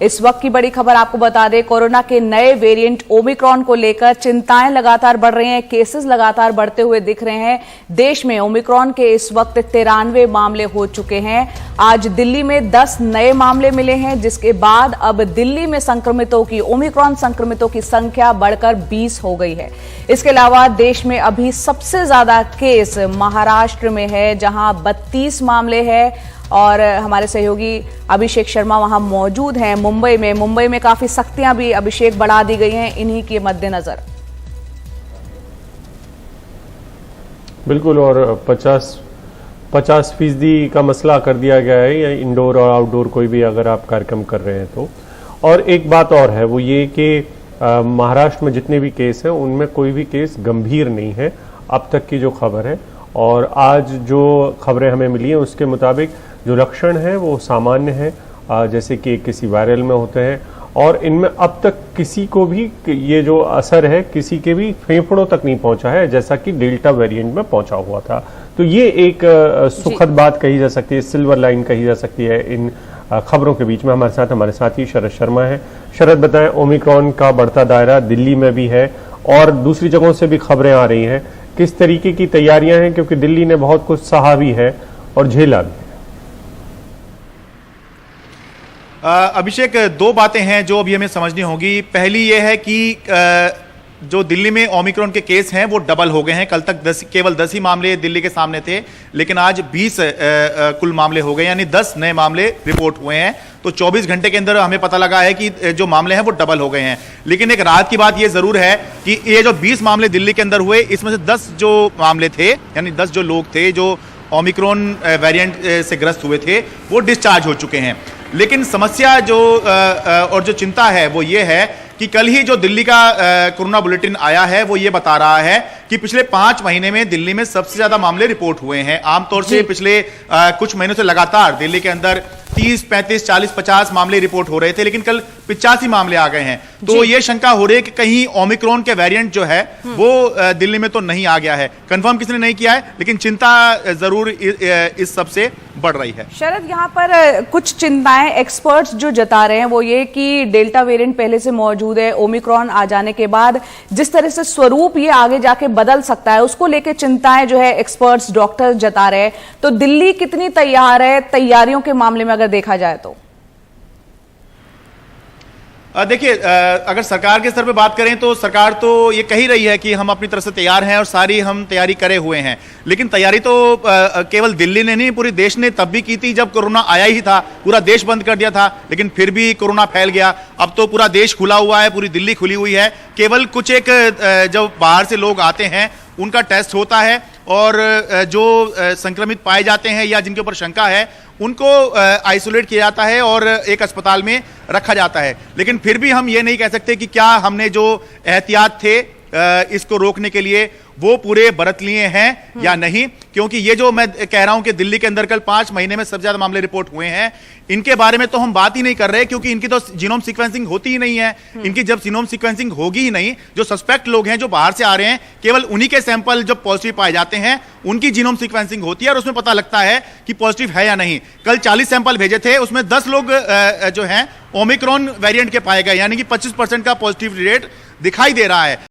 इस वक्त की बड़ी खबर आपको बता दें, कोरोना के नए वेरिएंट ओमिक्रॉन को लेकर चिंताएं लगातार बढ़ रही हैं, केसेस लगातार बढ़ते हुए दिख रहे हैं। देश में ओमिक्रॉन के इस वक्त 93 मामले हो चुके हैं। आज दिल्ली में 10 नए मामले मिले हैं, जिसके बाद अब दिल्ली में ओमिक्रॉन संक्रमितों की संख्या बढ़कर 20 हो गई है। इसके अलावा देश में अभी सबसे ज्यादा केस महाराष्ट्र में है, जहां 32 मामले हैं और हमारे सहयोगी अभिषेक शर्मा वहां मौजूद हैं मुंबई में काफी सख्तियां भी अभिषेक बढ़ा दी गई हैं इन्हीं के मद्देनजर। बिल्कुल, और 50% का मसला कर दिया गया है, या इंडोर और आउटडोर कोई भी अगर आप कार्यक्रम कर रहे हैं तो। और एक बात और है, वो ये कि महाराष्ट्र में जितने भी केस हैं उनमें कोई भी केस गंभीर नहीं है अब तक की जो खबर है। और आज जो खबरें हमें मिली हैं उसके मुताबिक जो लक्षण हैं वो सामान्य हैं, जैसे कि किसी वायरल में होते हैं। और इनमें अब तक किसी को भी ये जो असर है किसी के भी फेफड़ों तक नहीं पहुंचा है, जैसा कि डेल्टा वेरिएंट में पहुंचा हुआ था। तो ये एक सुखद बात कही जा सकती है, सिल्वर लाइन कही जा सकती है इन खबरों के बीच में। हमारे साथी शरद शर्मा है। शरद, बताएं, ओमिक्रॉन का बढ़ता दायरा दिल्ली में भी है और दूसरी जगहों से भी खबरें आ रही हैं, किस तरीके की तैयारियां हैं, क्योंकि दिल्ली ने बहुत कुछ सहा भी है और झेला भी है। अभिषेक, दो बातें हैं जो अभी हमें समझनी होगी। पहली यह है कि जो दिल्ली में ओमिक्रॉन के केस हैं वो डबल हो गए हैं। कल तक केवल 10 ही मामले दिल्ली के सामने थे, लेकिन आज 20 कुल मामले हो गए, यानी 10 नए मामले रिपोर्ट हुए हैं। तो 24 घंटे के अंदर हमें पता लगा है कि जो मामले हैं वो डबल हो गए हैं। लेकिन एक राहत की बात ये जरूर है कि ये जो 20 मामले दिल्ली के अंदर हुए, इसमें से 10 जो मामले थे, यानी 10 जो लोग थे जो ओमिक्रॉन वेरिएंट से ग्रस्त हुए थे, वो डिस्चार्ज हो चुके हैं। लेकिन समस्या और जो चिंता है वो ये है कि कल ही जो दिल्ली का कोरोना बुलेटिन आया है वो ये बता रहा है कि पिछले 5 महीने में दिल्ली में सबसे ज्यादा मामले रिपोर्ट हुए हैं। आमतौर से पिछले कुछ महीनों से लगातार दिल्ली के अंदर 30, 35, 40, 50 मामले रिपोर्ट हो रहे थे, लेकिन कल 85 मामले आ गए हैं। तो ये शंका हो रही है कि कहीं ओमिक्रॉन के वेरिएंट जो है वो दिल्ली में तो नहीं आ गया है। कंफर्म किसी ने नहीं किया है, लेकिन चिंता जरूर इस सबसे बढ़ रही है। शरद, यहाँ पर कुछ चिंताएं एक्सपर्ट्स जो जता रहे हैं वो ये कि डेल्टा वेरिएंट पहले से मौजूद है, ओमिक्रॉन आ जाने के बाद जिस तरह से स्वरूप ये आगे जाके बदल सकता है, उसको लेकर चिंताएं जो है एक्सपर्ट्स डॉक्टर जता रहे हैं। तो दिल्ली कितनी तैयार है तैयारियों के मामले में अगर देखा जाए तो? देखिए, अगर सरकार के स्तर पे बात करें तो सरकार तो ये कह ही रही है कि हम अपनी तरफ से तैयार हैं और सारी हम तैयारी करे हुए हैं। लेकिन तैयारी तो केवल दिल्ली ने नहीं, पूरे देश ने तब भी की थी जब कोरोना आया ही था। पूरा देश बंद कर दिया था, लेकिन फिर भी कोरोना फैल गया। अब तो पूरा देश खुला हुआ है, पूरी दिल्ली खुली हुई है। केवल कुछ एक जब बाहर से लोग आते हैं उनका टेस्ट होता है, और जो संक्रमित पाए जाते हैं या जिनके ऊपर शंका है उनको आइसोलेट किया जाता है और एक अस्पताल में रखा जाता है। लेकिन फिर भी हम ये नहीं कह सकते कि क्या हमने जो एहतियात थे इसको रोकने के लिए वो पूरे बरत लिए हैं या नहीं, क्योंकि ये जो मैं कह रहा हूं कि दिल्ली के अंदर कल 5 महीने में सबसे ज्यादा मामले रिपोर्ट हुए हैं, इनके बारे में तो हम बात ही नहीं कर रहे, क्योंकि इनकी तो जीनोम सीक्वेंसिंग होती ही नहीं है। इनकी जब जीनोम सीक्वेंसिंग होगी ही नहीं, जो सस्पेक्ट लोग हैं जो बाहर से आ रहे हैं, केवल उन्हीं के सैंपल जब पॉजिटिव पाए जाते हैं उनकी जीनोम सीक्वेंसिंग होती है और उसमें पता लगता है कि पॉजिटिव है या नहीं। कल 40 सैंपल भेजे थे, उसमें 10 लोग जो हैं ओमिक्रॉन वेरिएंट के पाए गए, यानी कि 25% का पॉजिटिव रेट दिखाई दे रहा है।